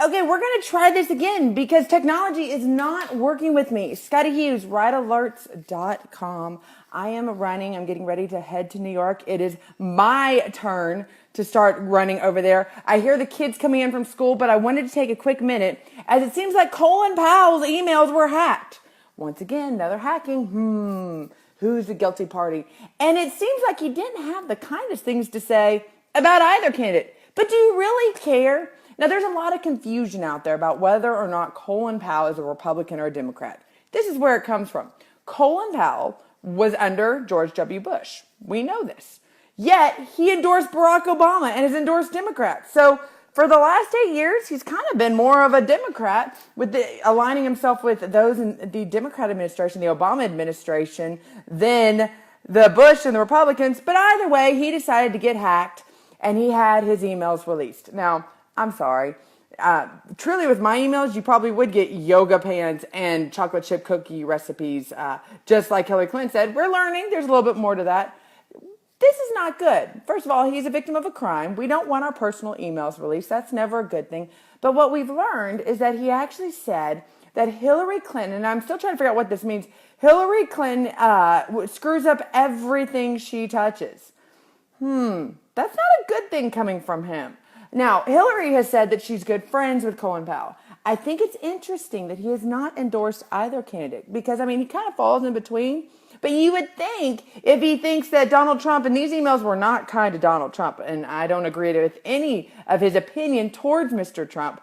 Okay, we're going to try this again because technology is not working with me. Scottie Hughes, ridealerts.com. I'm getting ready to head to New York. It is my turn to start running over there. I hear the kids coming in from school, but I wanted to take a quick minute as it seems like Colin Powell's emails were hacked. Once again, another hacking. Who's the guilty party? And it seems like he didn't have the kindest things to say about either candidate. But do you really care? Now, there's a lot of confusion out there about whether or not Colin Powell is a Republican or a Democrat. This is where it comes from. Colin Powell was under George W. Bush. We know this. Yet, he endorsed Barack Obama and has endorsed Democrats. So, for the last 8 years, he's kind of been more of a Democrat, aligning himself with those in the Democrat administration, the Obama administration, than the Bush and the Republicans. But either way, he decided to get hacked, and he had his emails released. Now, I'm sorry. Truly, with my emails, you probably would get yoga pants and chocolate chip cookie recipes. Just like Hillary Clinton said, we're learning. There's a little bit more to that. This is not good. First of all, he's a victim of a crime. We don't want our personal emails released. That's never a good thing. But what we've learned is that he actually said that Hillary Clinton, and I'm still trying to figure out what this means, Hillary Clinton screws up everything she touches. That's not a good thing coming from him. Now, Hillary has said that she's good friends with Colin Powell. I think it's interesting that he has not endorsed either candidate because, he kind of falls in between. But you would think if he thinks that Donald Trump, and these emails were not kind to Donald Trump, and I don't agree with any of his opinion towards Mr. Trump,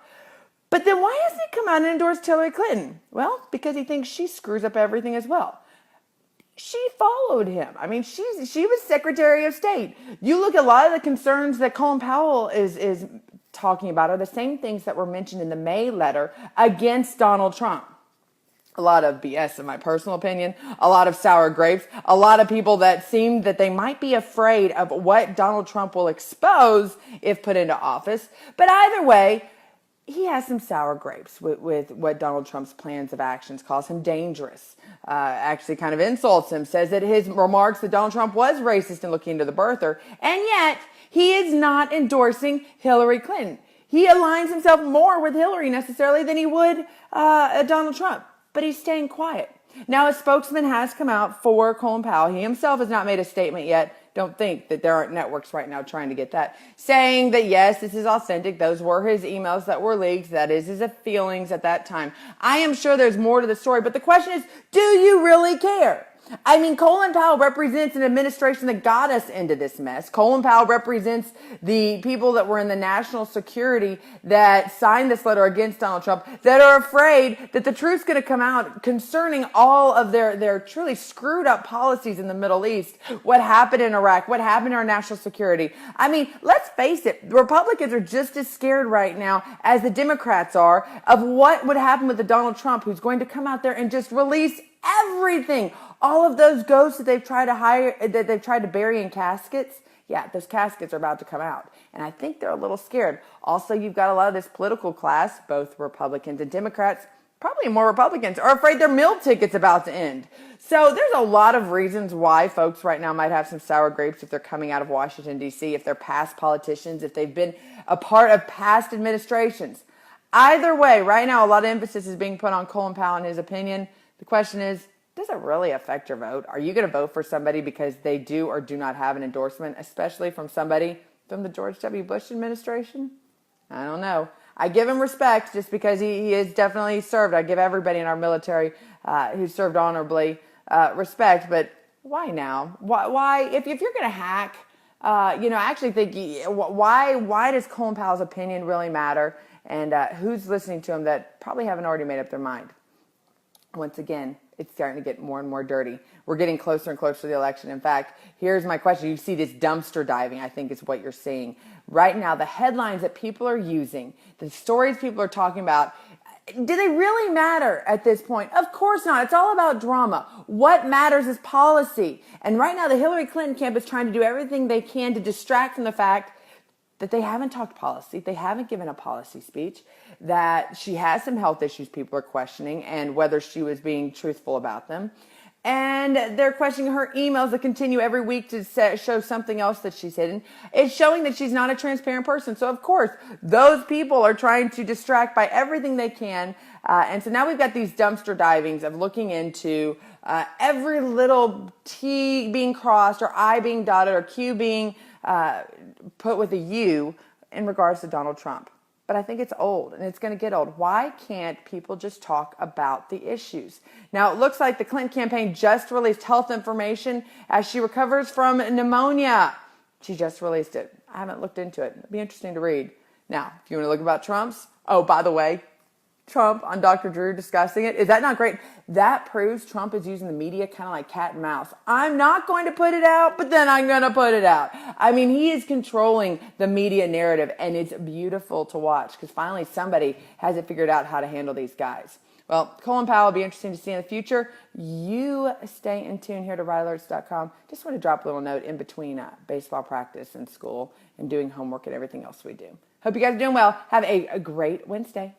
but then why hasn't he come out and endorsed Hillary Clinton? Well, because he thinks she screws up everything as well. She followed him. She was Secretary of State. You look at a lot of the concerns that Colin Powell is talking about are the same things that were mentioned in the May letter against Donald Trump. A lot of BS, in my personal opinion, a lot of sour grapes, a lot of people that seem that they might be afraid of what Donald Trump will expose if put into office. But either way, he has some sour grapes with what Donald Trump's plans of actions, calls him dangerous, actually kind of insults him, says that his remarks that Donald Trump was racist in looking into the birther, and yet he is not endorsing Hillary Clinton. He aligns himself more with Hillary necessarily than he would Donald Trump, but he's staying quiet. Now, a spokesman has come out for Colin Powell. He himself has not made a statement yet. Don't think that there aren't networks right now trying to get that. Saying that, yes, this is authentic. Those were his emails that were leaked. That is his feelings at that time. I am sure there's more to the story, but the question is, do you really care? Colin Powell represents an administration that got us into this mess. Colin Powell represents the people that were in the national security that signed this letter against Donald Trump, that are afraid that the truth's going to come out concerning all of their truly screwed up policies in the Middle East, what happened in Iraq, what happened to our national security. Let's face it, the Republicans are just as scared right now as the Democrats are of what would happen with the Donald Trump who's going to come out there and just release everything. All of those ghosts that they've tried to bury in caskets, yeah, those caskets are about to come out. And I think they're a little scared. Also, you've got a lot of this political class, both Republicans and Democrats, probably more Republicans, are afraid their meal ticket's about to end. So there's a lot of reasons why folks right now might have some sour grapes if they're coming out of Washington, D.C., if they're past politicians, if they've been a part of past administrations. Either way, right now, a lot of emphasis is being put on Colin Powell and his opinion. The question is, does it really affect your vote? Are you going to vote for somebody because they do or do not have an endorsement, especially from somebody from the George W. Bush administration? I don't know. I give him respect just because he has definitely served. I give everybody in our military who served honorably respect, but why now? Why if you're going to hack, I actually think, why does Colin Powell's opinion really matter? And who's listening to him that probably haven't already made up their mind? Once again, it's starting to get more and more dirty. We're getting closer and closer to the election. In fact, here's my question. You see this dumpster diving, I think is what you're seeing. Right now, the headlines that people are using, the stories people are talking about, do they really matter at this point? Of course not. It's all about drama. What matters is policy. And right now, the Hillary Clinton camp is trying to do everything they can to distract from the fact that they haven't talked policy, they haven't given a policy speech, that she has some health issues people are questioning and whether she was being truthful about them. And they're questioning her emails that continue every week to show something else that she's hidden. It's showing that she's not a transparent person. So, of course, those people are trying to distract by everything they can. And so now we've got these dumpster divings of looking into every little T being crossed or I being dotted or Q being put with a U in regards to Donald Trump. But I think it's old and it's going to get old. Why can't people just talk about the issues? Now, it looks like the Clinton campaign just released health information as she recovers from pneumonia. She just released it. I haven't looked into it. It'd be interesting to read. Now, if you want to look about Trump's, oh, by the way, Trump on Dr. Drew discussing it. Is that not great? That proves Trump is using the media kind of like cat and mouse. I'm not going to put it out, but then I'm going to put it out. I mean, he is controlling the media narrative, and it's beautiful to watch because finally somebody has it figured out how to handle these guys. Well, Colin Powell will be interesting to see in the future. You stay in tune here to ridealerts.com. Just want to drop a little note in between baseball practice and school and doing homework and everything else we do. Hope you guys are doing well. Have a great Wednesday.